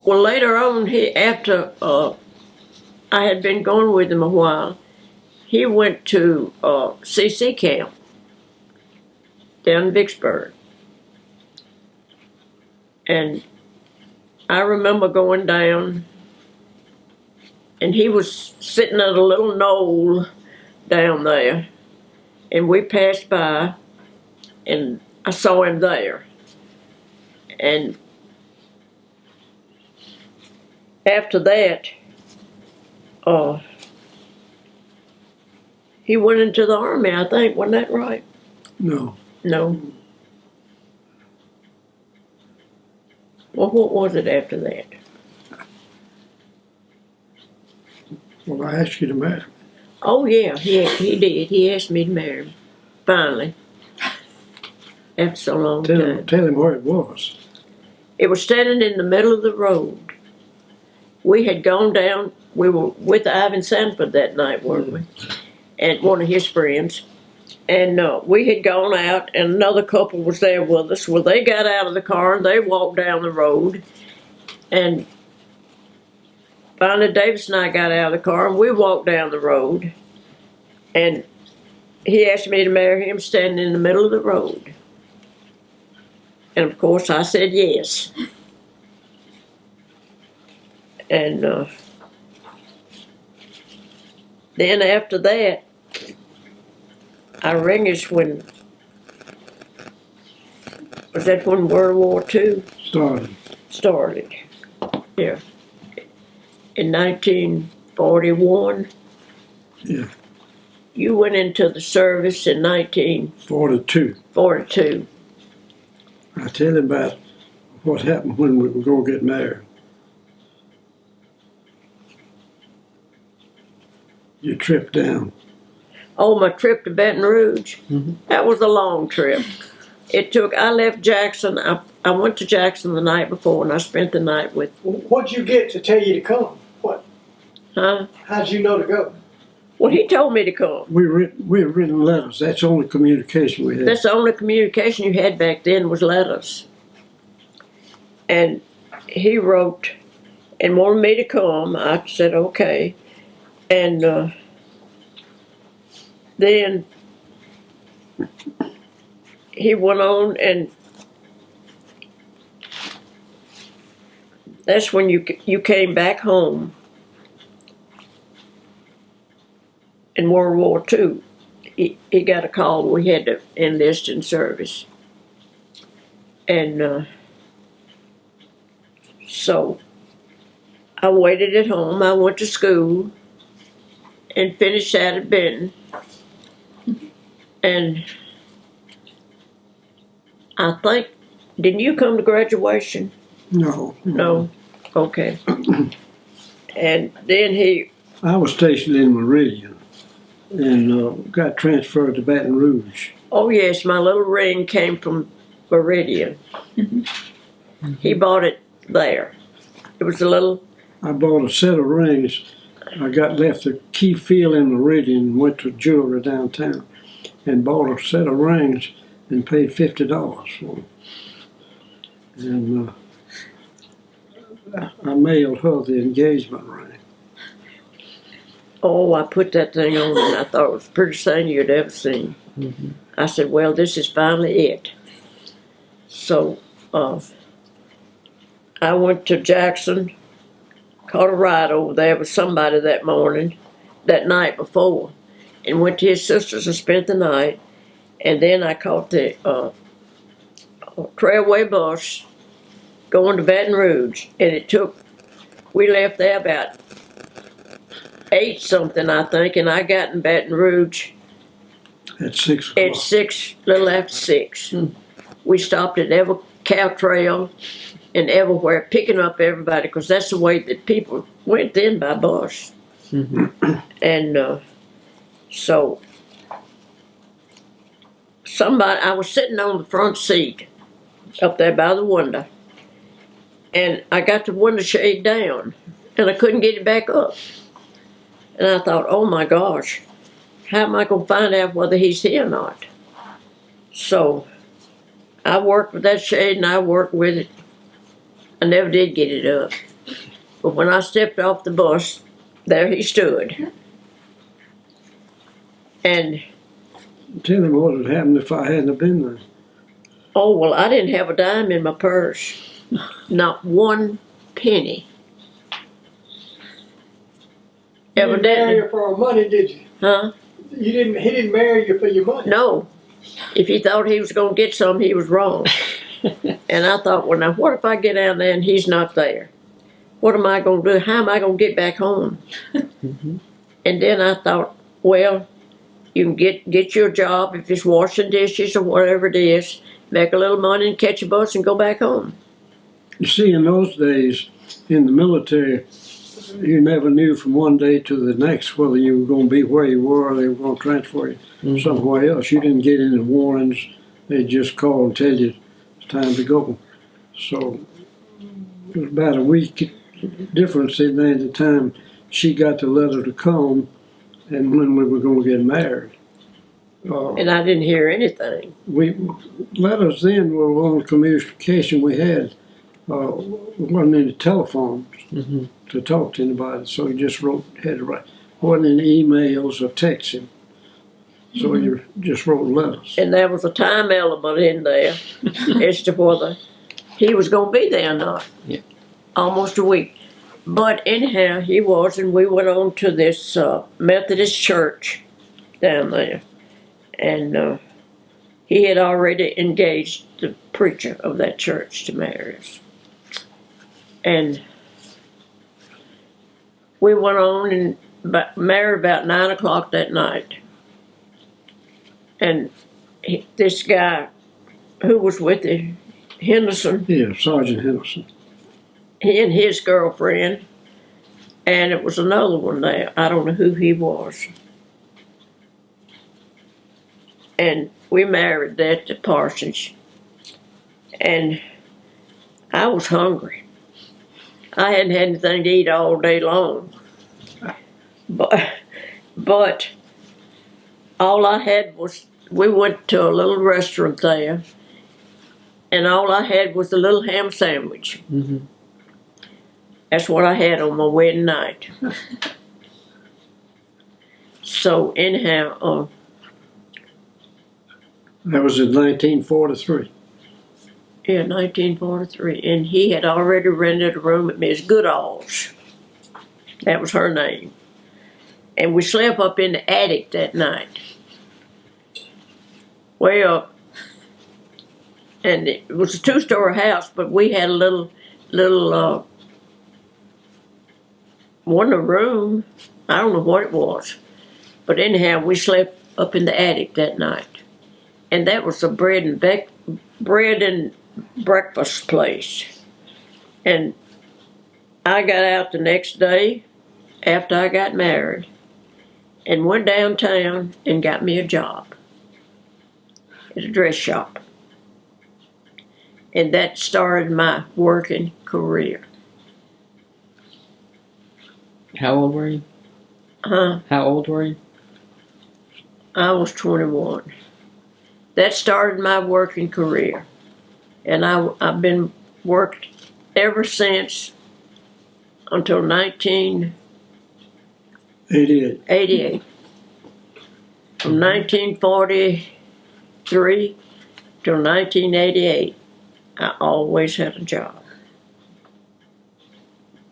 Well, later on, after I had been going with him a while, he went to CC camp down in Vicksburg. And I remember going down, and he was sitting at a little knoll down there, and we passed by, and I saw him there. And after that, he went into the Army, I think. Wasn't that right? No. No. Well, what was it after that? Well, I asked you to marry me. Oh, yeah, he did. He asked me to marry him. Finally. After so long time. Tell him where it was. It was standing in the middle of the road. We had gone down, we were with Ivan Sanford that night, weren't we? And one of his friends. And we had gone out, and another couple was there with us. Well, they got out of the car, and they walked down the road. And finally, Davis and I got out of the car, and we walked down the road. And he asked me to marry him standing in the middle of the road. And, of course, I said yes. And then after that, I reckon when, was that when World War II started? Yeah. In 1941. Yeah. You went into the service in 1942. 42. I tell him about what happened when we were going to get married. Your trip down. Oh, my trip to Baton Rouge. Mm-hmm. That was a long trip. I left Jackson. I went to Jackson the night before, and I spent the night with. What'd you get to tell you to come? What? Huh? How'd you know to go? Well, he told me to come. We had written letters. That's the only communication we had. That's the only communication you had back then was letters. And he wrote and wanted me to come. I said, okay. And then he went on, and that's when you came back home in World War II. He got a call. We had to enlist in service. And so I waited at home. I went to school and finished that at Benton. And I think, didn't you come to graduation? No. No? Okay. And then I was stationed in Meridian and got transferred to Baton Rouge. Oh yes, my little ring came from Meridian. Mm-hmm. He bought it there. It was a little... I bought a set of rings. I got left a key field in Meridian and went to jewelry downtown and bought a set of rings and paid $50 for them. And I mailed her the engagement ring. Oh, I put that thing on and I thought it was the prettiest thing you'd ever seen. Mm-hmm. I said, well, this is finally it. So I went to Jackson, caught a ride over there with somebody that night before, and went to his sister's and spent the night. And then I caught the Trailway bus going to Baton Rouge, and we left there about 8 something, I think, and I got in Baton Rouge at 6 o'clock. At 6, little after 6. We stopped at every cow trail and everywhere, picking up everybody, because that's the way that people went then by bus. Mm-hmm. And so I was sitting on the front seat up there by the window, and I got the window shade down, and I couldn't get it back up. And I thought, oh my gosh, how am I going to find out whether he's here or not? So I worked with that shade, and I worked with it. I never did get it up. But when I stepped off the bus, there he stood. And, Tell him what would happen if I hadn't have been there. oh, well, I didn't have a dime in my purse. Not one penny. You didn't marry Evidently, her for her money, did you? huh? He didn't marry you for your money. No. If he thought he was going to get some, he was wrong. And I thought, well, now, what if I get down there and he's not there? What am I going to do? How am I going to get back home? And then I thought, well, you can get your job if it's washing dishes or whatever it is, make a little money and catch a bus and go back home. You see, in those days, in the military, you never knew from one day to the next whether you were going to be where you were or they were going to transfer you somewhere else. You didn't get any warnings. They just call and tell you it's time to go. So it was about a week difference in there the time she got the letter to come and when we were going to get married. And I didn't hear anything. Letters then were the only communication we had. There wasn't any telephones to talk to anybody, so you just had to write. Wasn't any emails or texting, so you just wrote letters. And there was a time element in there as to whether he was going to be there or not. Yeah. Almost a week. But anyhow, he was, and we went on to this Methodist church down there. And he had already engaged the preacher of that church to marry us. And we went on and married about 9 o'clock that night. And this guy who was with him, Henderson, Yeah, Sergeant Henderson. he and his girlfriend, and it was another one there. I don't know who he was. And we married at the parsonage. And I was hungry. I hadn't had anything to eat all day long. But all I had was, we went to a little restaurant there, and all I had was a little ham sandwich. That's what I had on my wedding night. So anyhow, That was in 1943. yeah, 1943, and he had already rented a room at Miss Goodall's. That was her name. And we slept up in the attic that night. Way up. And it was a two-story house, but we had a little, wasn't a room. I don't know what it was. But anyhow, we slept up in the attic that night. And that was a bread and breakfast place. And I got out the next day after I got married and went downtown and got me a job at a dress shop. And that started my working career. How old were you? Huh? How old were you? I was 21. That started my working career. And I've been worked ever since until 1988. 88. From 1943 till 1988, I always had a job.